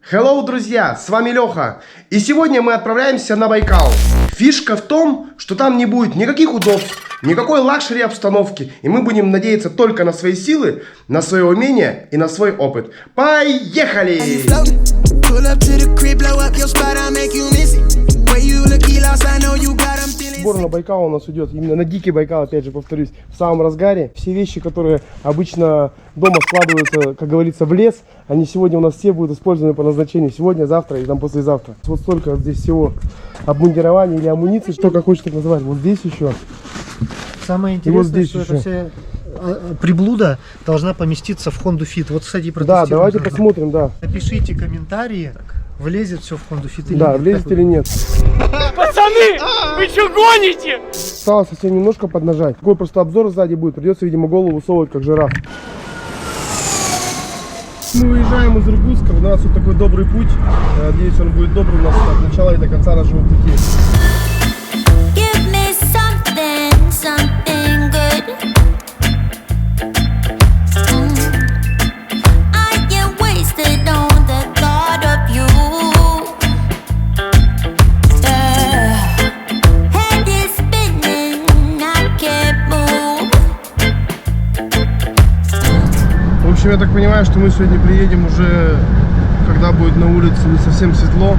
Hello, друзья, с вами Леха, и сегодня мы отправляемся на Байкал. Фишка в том, что там не будет никаких удобств, никакой лакшери обстановки, и мы будем надеяться только на свои силы, на свое умение и на свой опыт. Поехали! Сбор на Байкал у нас идет именно на дикий Байкал, опять же повторюсь, в самом разгаре. Все вещи, которые обычно дома складываются, как говорится, в лес, они сегодня у нас все будут использованы по назначению. Сегодня, завтра и там послезавтра. Вот столько здесь всего обмундирования или амуниции, что как хочешь так называть. Вот здесь еще. Самое интересное, вот здесь что еще. эта вся приблуда должна поместиться в Honda Fit. Вот, кстати, Да, давайте посмотрим, да. Напишите комментарии, влезет все в Honda Fit или Да, нет. влезет или нет. Пацаны, вы что гоните? Осталось совсем немножко поднажать. Такой просто обзор сзади будет. Придется, видимо, голову высовывать, как жираф. Мы выезжаем из Иркутска. У нас вот такой добрый путь. Я надеюсь, он будет добрый у нас от начала и до конца нашего пути. В общем, я так понимаю, что мы сегодня приедем уже, когда будет на улице не совсем светло.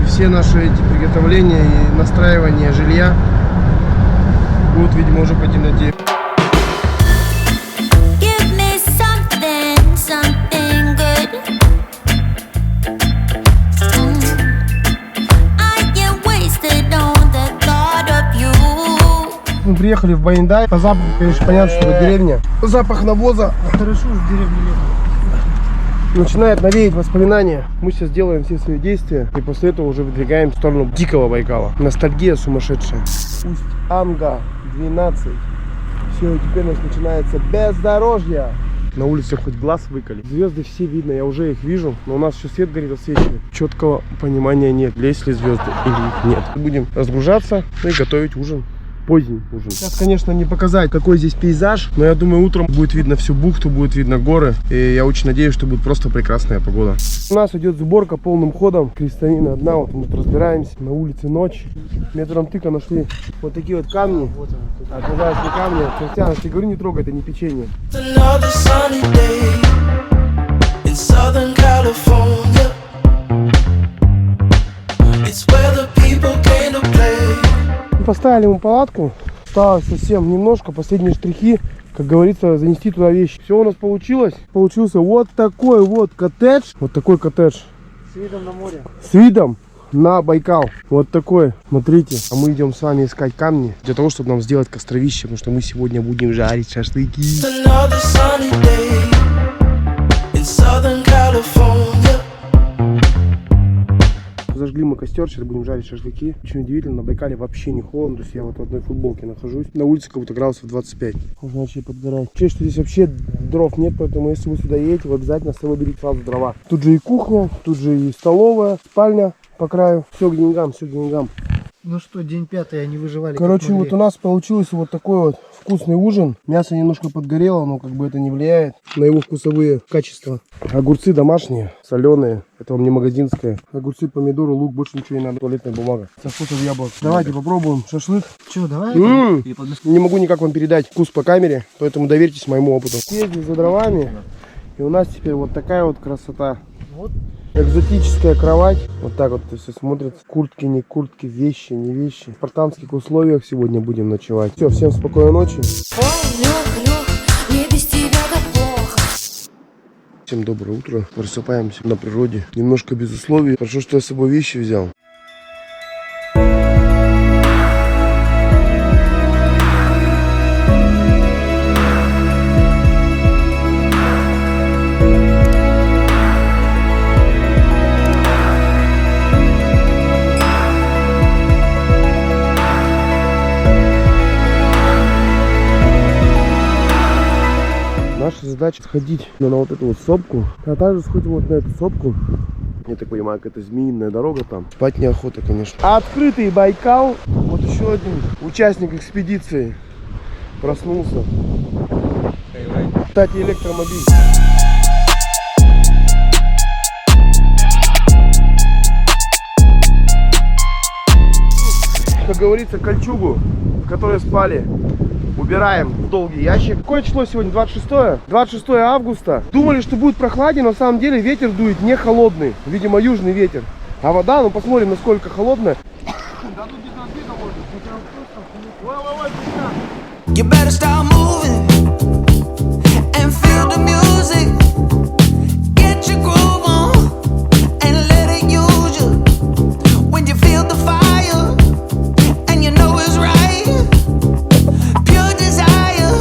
И все наши эти приготовления и настраивания жилья будут, видимо, уже по темноте. Мы приехали в Баяндай. По запаху, конечно, понятно, что это деревня. Запах навоза. Хорошо, в деревне лето. Начинает навеять воспоминания. Мы сейчас делаем все свои действия и после этого уже выдвигаем в сторону дикого Байкала. Ностальгия сумасшедшая. Усть-Амга 12. Все, и теперь у нас начинается бездорожье. На улице хоть глаз выколи. Звезды все видно, я уже их вижу, но у нас еще свет горит, освещенный. Четкого понимания нет, есть ли звезды или их нет. Будем разгружаться и готовить ужин. Поздний ужин. Сейчас, конечно, не показать, какой здесь пейзаж, но я думаю, утром будет видно всю бухту, будет видно горы, и я очень надеюсь, что будет просто прекрасная погода. У нас идет сборка полным ходом. Крестовина одна, вот мы тут разбираемся. На улице ночь. Метром тыка нашли вот такие вот камни. Оказалось, не камни, а Кристиан, я говорю, не трогай, это не печенье. Поставили мы палатку, осталось совсем немножко, последние штрихи, как говорится, занести туда вещи. Все у нас получилось. Получился вот такой вот коттедж. Вот такой коттедж. С видом на море. С видом на Байкал. Вот такой. Смотрите. А мы идем с вами искать камни для того, чтобы нам сделать костровище, потому что мы сегодня будем жарить шашлыки. Зажгли мы костер, сейчас будем жарить шашлыки. Очень удивительно, на Байкале вообще не холодно. То есть я вот в одной футболке нахожусь. На улице как будто градусов 25. Можно начать подгорать. Учесть, что здесь вообще дров нет, поэтому если вы сюда едете, вы обязательно с собой берите сразу дрова. Тут же и кухня, тут же и столовая, спальня по краю. Все к деньгам, все к деньгам. Ну что, день пятый, они выживали. Короче, вот у нас получился вот такой вот вкусный ужин. Мясо немножко подгорело, но как бы это не влияет на его вкусовые качества. Огурцы домашние, соленые. Это вам не магазинское. Огурцы, помидоры, лук, больше ничего не надо. Туалетная бумага. Со вкусом яблок. Давайте попробуем шашлык. Че, давай? Не могу никак вам передать вкус по камере, поэтому доверьтесь моему опыту. Съездили за дровами, и у нас теперь вот такая вот красота. Вот. Экзотическая кровать. Вот так вот все смотрится. Куртки, не куртки, вещи, не вещи. В спартанских условиях сегодня будем ночевать. Все, всем спокойной ночи. Всем доброе утро. Просыпаемся на природе. Немножко без условий. Хорошо, что я с собой вещи взял. Наша задача сходить на вот эту вот сопку, а также сходим вот на эту сопку. Я так понимаю, какая-то змеиная дорога там. Спать неохота, конечно. Открытый Байкал. Вот еще один участник экспедиции проснулся. Кстати, электромобиль. как говорится, кольчугу, в которой спали, убираем в долгий ящик. Какое число сегодня? 26? 26 августа. Думали, что будет прохладнее, но на самом деле ветер дует не холодный. Видимо, южный ветер. А вода, ну посмотрим, насколько холодная. You better start moving and feel the music. Get your groove on and let it use you. When you feel the fire and you know it's right. Pure desire.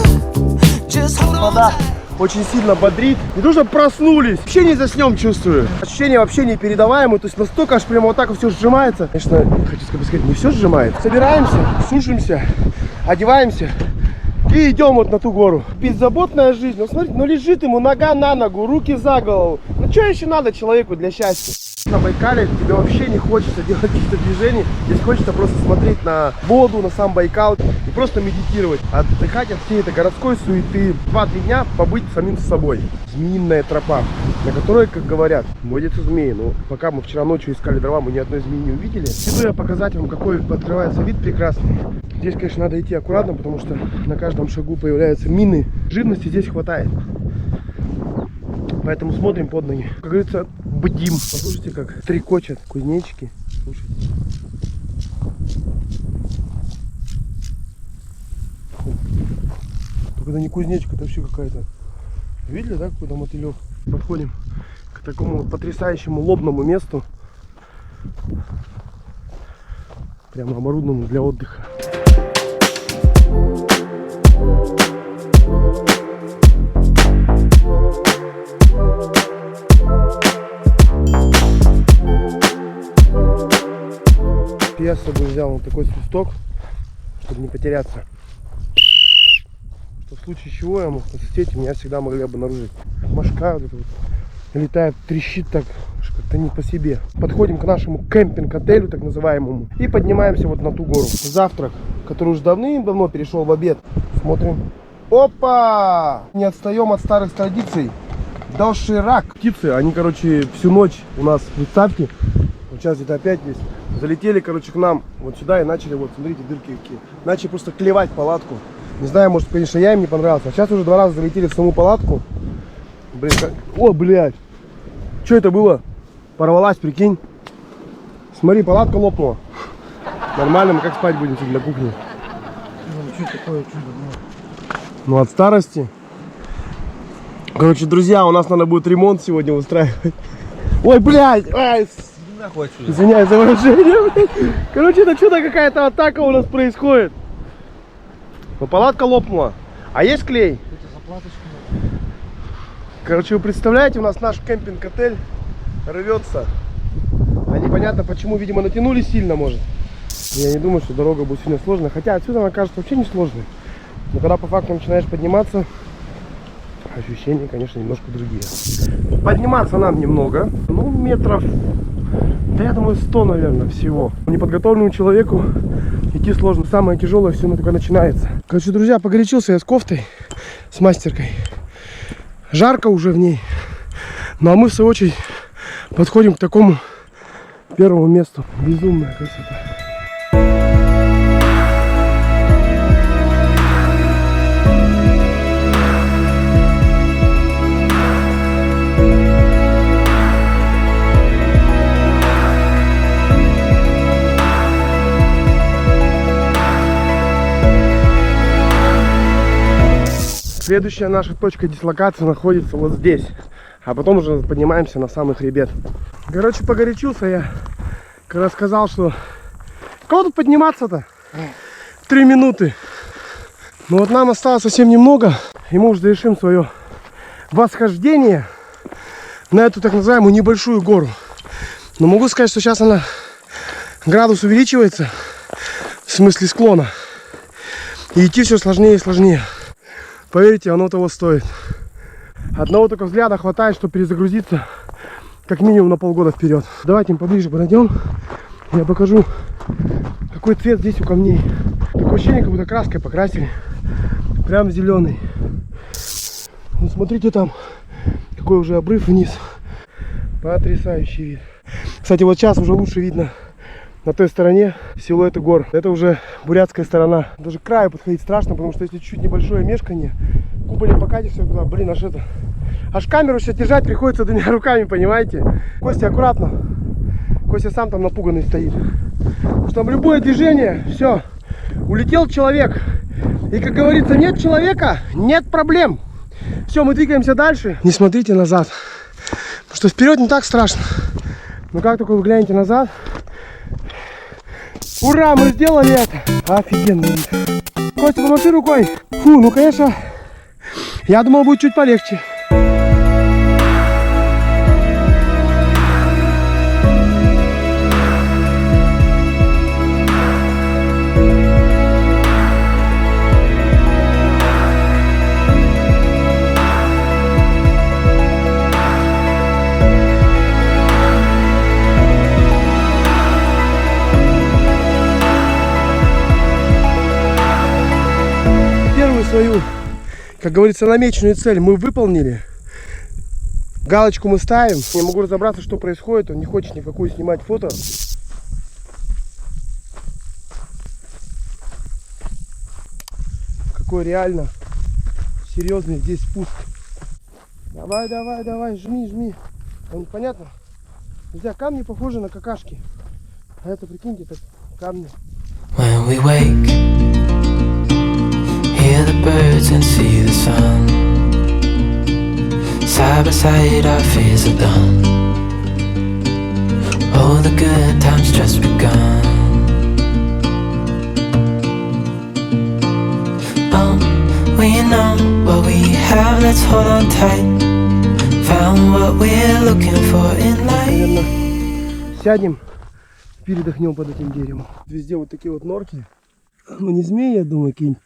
Just hold on Вода tight. очень сильно бодрит. Не то, что проснулись. Вообще не заснем, чувствую. Ощущения вообще непередаваемые. То есть настолько аж прямо вот так все сжимается. Конечно, хочу сказать, не все сжимается. Собираемся, сушимся, одеваемся и идем вот на ту гору. Беззаботная жизнь. Ну смотрите, ну лежит ему нога на ногу, руки за голову. Ну что еще надо человеку для счастья? На Байкале тебе вообще не хочется делать каких-то движений. Здесь хочется просто смотреть на воду, на сам Байкал и просто медитировать. Отдыхать от всей этой городской суеты. 2-3 дня побыть самим собой. Змеиная тропа, на которой, как говорят, водятся змеи. Но пока мы вчера ночью искали дрова, мы ни одной змеи не увидели. Иду я показать вам, какой открывается вид прекрасный. Здесь, конечно, надо идти аккуратно, потому что на каждом шагу появляются мины. Живности здесь хватает. Поэтому смотрим под ноги. Как говорится, бдим. Послушайте, как трекочат кузнечики. Слушайте. Фу. Только это не кузнечка, это вообще какая-то. Видели, да, какой-то мотылек? Подходим к такому потрясающему лобному месту. Прямо оборудованному для отдыха. Я с собой взял вот такой свисток, чтобы не потеряться. Что в случае чего я мог посетить, меня всегда могли обнаружить. Мошка вот эта вот летает, трещит так, как-то не по себе. Подходим к нашему кемпинг-отелю, так называемому, и поднимаемся вот на ту гору. Завтрак, который уже давным-давно перешел в обед. Смотрим. Опа! Не отстаем от старых традиций. Доширак. Птицы, они, короче, всю ночь у нас, представьте, вот сейчас где-то опять есть. Залетели, короче, к нам вот сюда и начали, вот, смотрите, дырки какие. Начали просто клевать палатку. Не знаю, может, конечно, я им не понравился. А сейчас уже 2 раза залетели в саму палатку. Блин, как... О, блядь. Что это было? Порвалась, прикинь. Смотри, палатка лопнула. Нормально, мы как спать будем для кухни? Ну, что такое чудо? Ну, от старости. Короче, друзья, у нас надо будет ремонт сегодня устраивать. Ой, блядь! Ай, извиняюсь за выражение, блядь. Короче, это что-то какая-то атака у нас происходит. Но палатка лопнула. А есть клей? Короче, вы представляете, у нас наш кемпинг-отель рвется. А непонятно почему, видимо, натянули сильно, может. Я не думаю, что дорога будет сильно сложная. Хотя отсюда она кажется вообще не сложной. Но когда по факту начинаешь подниматься, ощущения, конечно, немножко другие. Подниматься нам немного. Ну, метров, да я думаю, 100, наверное, всего. Неподготовленному человеку идти сложно. Самое тяжелое все только начинается. Короче, друзья, погорячился я с кофтой, с мастеркой. Жарко уже в ней. Ну, а мы, в свою очередь, подходим к такому первому месту. Безумная красота. Следующая наша точка дислокации находится вот здесь. А потом уже поднимаемся на самый хребет. Короче, погорячился я, когда сказал, что... Кого тут подниматься-то? 3 минуты. Но вот нам осталось совсем немного. И мы уже завершим свое восхождение на эту так называемую небольшую гору. Но могу сказать, что сейчас она... Градус увеличивается. В смысле склона. И идти все сложнее и сложнее. Поверьте, оно того стоит. Одного только взгляда хватает, чтобы перезагрузиться как минимум на полгода вперед. Давайте им поближе подойдем. Я покажу, какой цвет здесь у камней. Такое ощущение, как будто краской покрасили. Прям зеленый. Ну, смотрите там, какой уже обрыв вниз. Потрясающий вид. Кстати, вот сейчас уже лучше видно на той стороне силуэты гор. Это уже бурятская сторона. Даже к краю подходить страшно, потому что если чуть-чуть небольшое мешканье, кубарем покатишься туда, блин, аж это... Аж камеру сейчас держать приходится двумя руками, понимаете? Костя, аккуратно. Костя сам там напуганный стоит. Потому что там любое движение, все, улетел человек. И, как говорится, нет человека, нет проблем. Все, мы двигаемся дальше. Не смотрите назад. Потому что вперед не так страшно. Но как только вы глянете назад... Ура, мы сделали это! Офигенно вид. Костя, помаши рукой. Фу, ну конечно, я думал, будет чуть полегче. Свою, как говорится, намеченную цель мы выполнили. Галочку мы ставим. Не могу разобраться, что происходит. Он не хочет никакую снимать фото. Какой реально серьезный здесь спуск. Давай, давай, давай, жми, жми. Понятно? Друзья, камни похожи на какашки. А это, прикиньте, так камни. When we wake, hear the birds and see the sun. Side by side our fears are done. Oh, the good times just begun. Oh, we know what we have, let's hold on tight. Found what we're looking for in life. Наверное, сядем, передохнем под этим деревом. Везде вот такие вот норки. Ну не змеи, я думаю, какие-нибудь.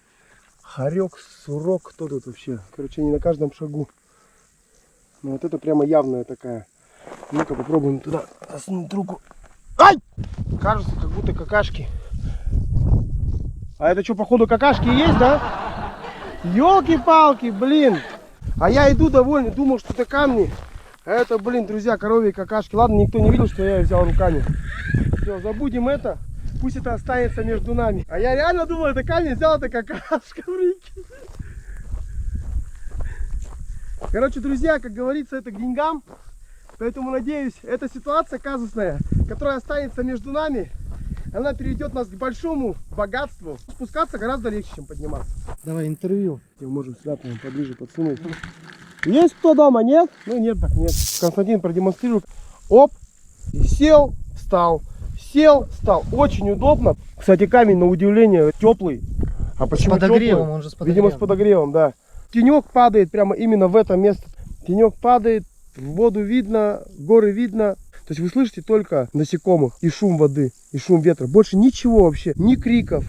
Хорек, сурок, кто тут вообще? Короче, не на каждом шагу. Но вот это прямо явная такая. Ну-ка попробуем туда засунуть руку. Ай! Кажется, как будто какашки. А это что, походу, какашки есть, да? Ёлки-палки, блин! А я иду довольный, думал, что это камни. А это, блин, друзья, коровьи какашки. Ладно, никто не видел, что я их взял руками. Все, забудем это. Пусть это останется между нами. А я реально думал, это камень, взял, это какашка. Короче, друзья, как говорится, это к деньгам. Поэтому, надеюсь, эта ситуация казусная, которая останется между нами, она перейдет нас к большому богатству. Спускаться гораздо легче, чем подниматься. Давай интервью. Мы можем сюда прям поближе подсунуть. Есть кто дома? Нет? Ну нет, так нет. Константин продемонстрирует. Оп, и сел, встал. Сел, встал. Очень удобно. Кстати, камень, на удивление, теплый. А почему с подогревом, теплый? он же с подогревом. Видимо, с подогревом, да. Тенек падает прямо именно в это место. Тенек падает, воду видно, горы видно. То есть вы слышите только насекомых и шум воды, и шум ветра. Больше ничего вообще. Ни криков,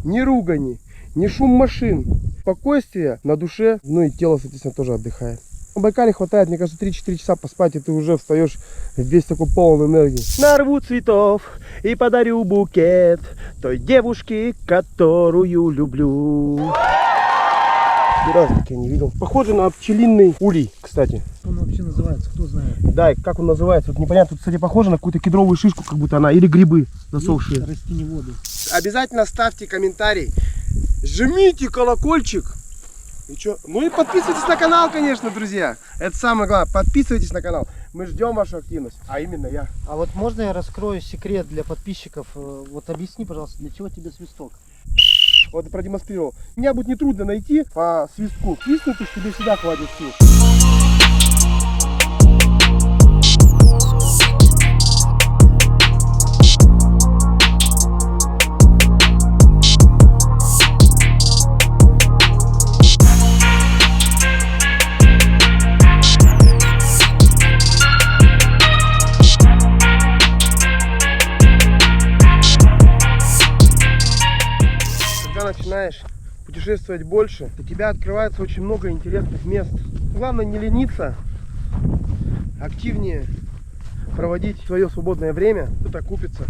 ни ругани, ни шум машин. Спокойствие на душе, ну и тело, соответственно, тоже отдыхает. На Байкале хватает, мне кажется, 3-4 часа поспать, и ты уже встаешь весь такой полон энергии. Нарву цветов и подарю букет той девушке, которую люблю. Ни разу так я не видел. Похоже на пчелиный улей, кстати. Как он вообще называется, кто знает? Да, и как он называется, вот непонятно. Тут, кстати, похоже на какую-то кедровую шишку, как будто она, или грибы засохшие. Растениеводы. Обязательно ставьте комментарий, жмите колокольчик. И чё? Ну и подписывайтесь на канал, конечно, друзья. Это самое главное. Подписывайтесь на канал. Мы ждем вашу активность. А именно я. А вот можно я раскрою секрет для подписчиков? Вот объясни, пожалуйста, для чего тебе свисток? Вот и продемонстрировал. Меня будет нетрудно найти по свистку. Свистнуть, и тебе всегда хватит сил. Начинаешь путешествовать больше, у тебя открывается очень много интересных мест. Главное не лениться, активнее проводить свое свободное время. Это окупится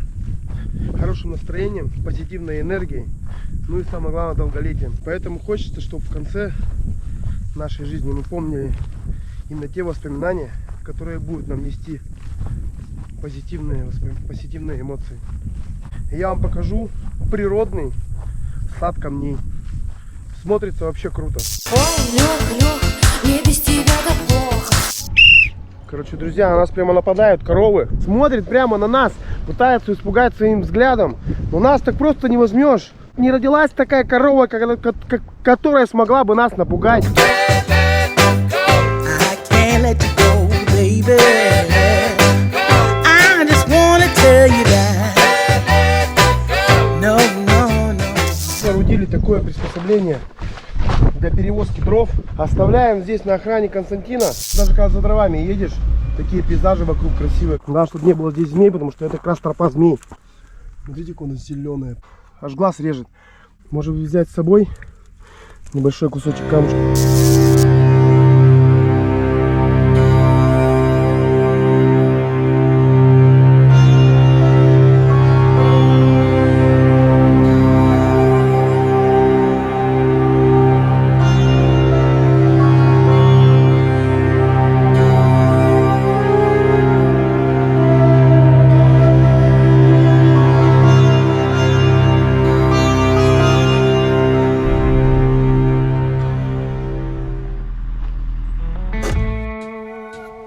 хорошим настроением, позитивной энергией, ну и самое главное долголетием. Поэтому хочется, чтобы в конце нашей жизни мы помнили именно те воспоминания, которые будут нам нести позитивные эмоции. И я вам покажу природный сад камней. Смотрится вообще круто. Ой, Лёх, мне без тебя так плохо. Короче, друзья, на нас прямо нападают коровы. Смотрят прямо на нас, пытаются испугать своим взглядом. Но нас так просто не возьмешь. Не родилась такая корова, которая смогла бы нас напугать. Соорудили такое приспособление для перевозки дров. Оставляем здесь на охране Константина. Даже когда за дровами едешь, такие пейзажи вокруг красивые. Главное, чтобы не было здесь змей, потому что это как раз тропа змей. Смотрите, как она зеленая. Аж глаз режет. Можем взять с собой небольшой кусочек камушка.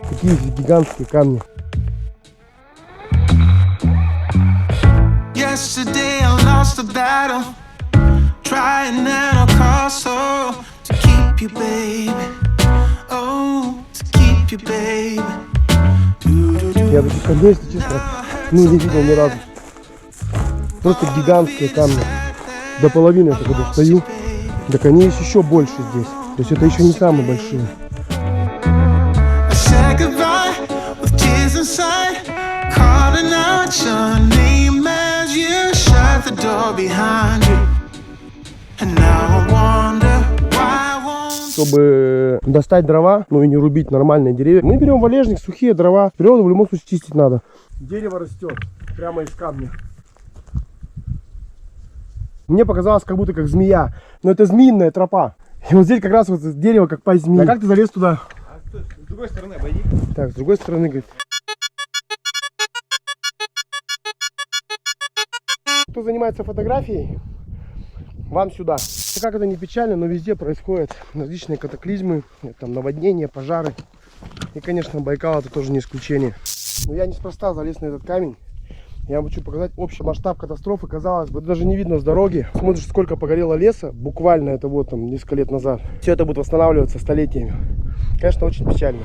Такие гигантские камни. Yesterday I lost the battle, trying at all costs, oh, to keep you, baby. Oh, to keep you, baby. Я таких камней, если честно, не видел ни разу. Просто гигантские камни. До половины я только достаю. Так они есть еще больше здесь. То есть это еще не самые большие. Goodbye with tears inside, calling out your name as you shut the door behind you. And now I wonder why I won't. Чтобы достать дрова, ну и не рубить нормальные деревья, мы берем валежник, сухие дрова. Природу в любом случае чистить надо. Дерево растет прямо из камня. Мне показалось, как будто как змея. Но это змеиная тропа. И вот здесь как раз вот дерево как пасть змеи. А как ты залез туда? С другой стороны обойди. Так, с другой стороны, говорит. Кто занимается фотографией, вам сюда. Как это не печально, но везде происходят различные катаклизмы, там наводнения, пожары. И, конечно, Байкал это тоже не исключение. Но я неспроста залез на этот камень. Я вам хочу показать общий масштаб катастрофы. Казалось бы, даже не видно с дороги. Смотришь, сколько погорело леса. Буквально это вот там несколько лет назад. Все это будет восстанавливаться столетиями. Конечно, очень печально.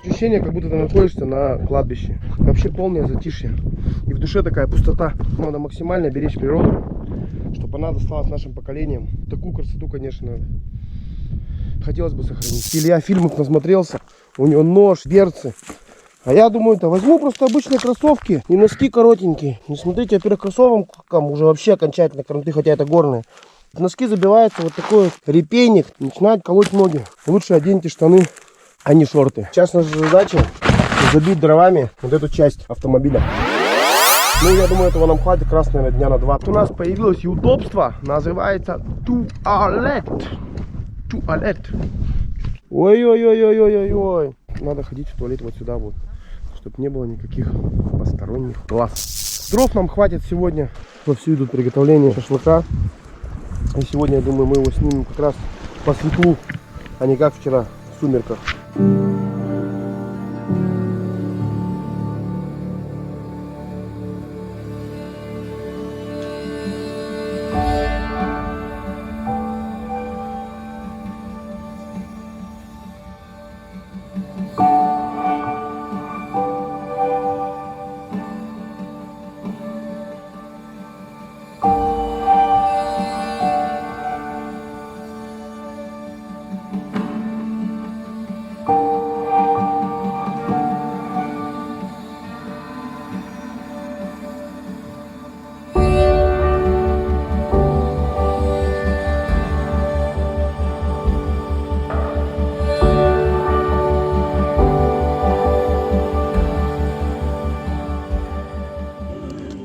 Ощущение, как будто ты находишься на кладбище. Вообще полное затишье. И в душе такая пустота. Надо максимально беречь природу, чтобы она досталась нашим поколениям. Такую красоту, конечно, хотелось бы сохранить. Илья фильмов насмотрелся. У него нож, берцы. А я думаю, да возьму просто обычные кроссовки и носки коротенькие. Не смотрите, во-первых, кроссовкам уже вообще окончательно кранты, хотя это горные. В носки забивается вот такой вот репейник, начинает колоть ноги. Лучше оденьте штаны, а не шорты. Сейчас наша задача забить дровами вот эту часть автомобиля. Ну, я думаю, этого нам хватит как раз, наверное, дня на 2. У нас появилось и удобство, называется туалет. Туалет. Ой-ой-ой-ой-ой-ой. Надо ходить в туалет вот сюда вот, чтобы не было никаких посторонних глаз. Дров нам хватит сегодня. Вовсю идут приготовления шашлыка. И сегодня, я думаю, мы его снимем как раз по светлу, а не как вчера в сумерках.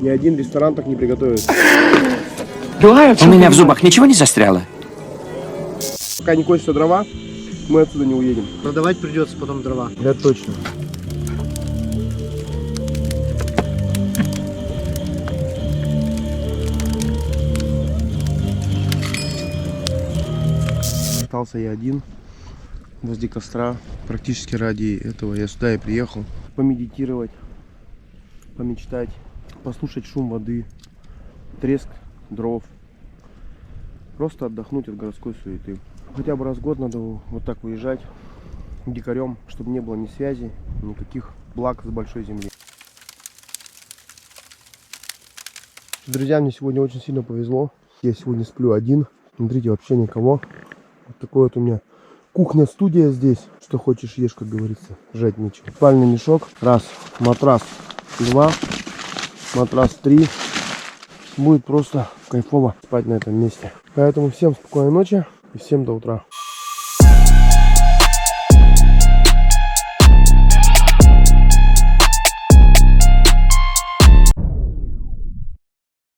Ни один ресторан так не приготовит. У меня в зубах ничего не застряло? Пока не кончатся дрова, мы отсюда не уедем. Продавать придется потом дрова. Это точно. Остался я один возле костра. Практически ради этого я сюда и приехал. Помедитировать, помечтать, послушать шум воды, треск дров. Просто отдохнуть от городской суеты. Хотя бы раз в год надо вот так выезжать дикарем, чтобы не было ни связи, никаких благ с большой земли. Друзья, мне сегодня очень сильно повезло. Я сегодня сплю один. Смотрите, вообще никого. Вот такой вот у меня кухня-студия здесь. Что хочешь ешь, как говорится. Жать нечего. Спальный мешок. Раз. Матрас. 2. Матрас 3. Будет просто кайфово спать на этом месте. Поэтому всем спокойной ночи и всем до утра.